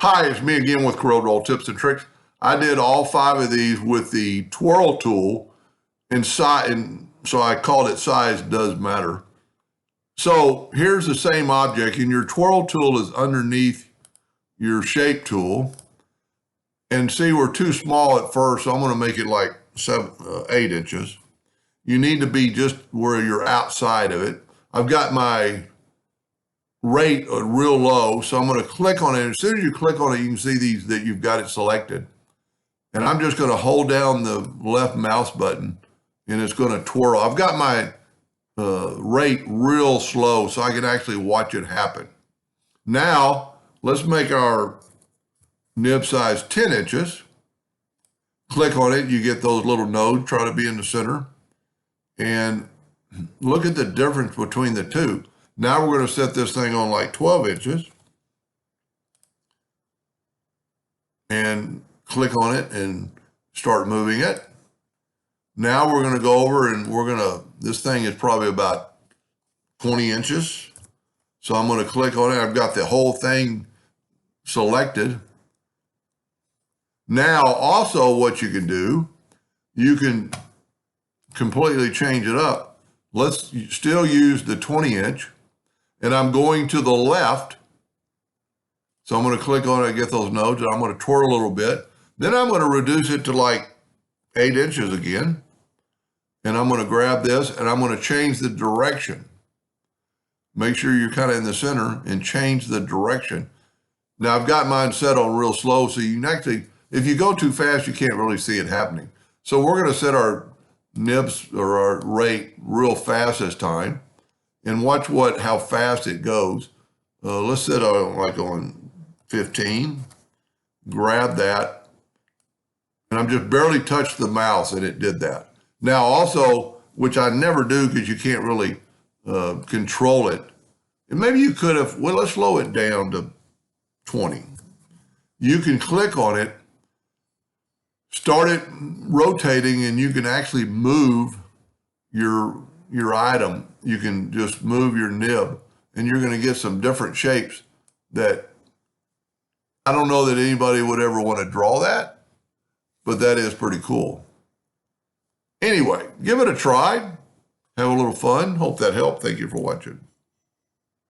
Hi, it's me again with CorelDraw tips and tricks. I did all 5 of these with the Twirl tool, and so I called it Size Does Matter. So here's the same object, and your Twirl tool is underneath your shape tool. And see, we're too small at first, so I'm going to make it like 8 inches. You need to be just where you're outside of it. I've got my rate real low, so I'm going to click on it. As soon as you click on it, you can see these that you've got it selected. And I'm just going to hold down the left mouse button, and it's going to twirl. I've got my rate real slow, so I can actually watch it happen. Now, let's make our nib size 10 inches. Click on it, you get those little nodes, try to be in the center. And look at the difference between the two. Now we're going to set this thing on like 12 inches and click on it and start moving it. Now we're going to go over and this thing is probably about 20 inches. So I'm going to click on it. I've got the whole thing selected. Now also what you can do, you can completely change it up. Let's still use the 20 inch. And I'm going to the left. So I'm going to click on it and get those nodes, and I'm going to twirl a little bit. Then I'm going to reduce it to like 8 inches again. And I'm going to grab this, and I'm going to change the direction. Make sure you're kind of in the center and change the direction. Now I've got mine set on real slow, so you can actually, if you go too fast, you can't really see it happening. So we're going to set our nibs or our rate real fast this time. And watch how fast it goes. Let's set on like on 15. Grab that. And I'm just barely touched the mouse and it did that. Now also, which I never do because you can't really control it. And maybe you could have, well, let's slow it down to 20. You can click on it, start it rotating, and you can actually move your item. You can just move your nib and you're going to get some different shapes that I don't know that anybody would ever want to draw that, but that is pretty cool. Anyway, give it a try. Have a little fun. Hope that helped. Thank you for watching.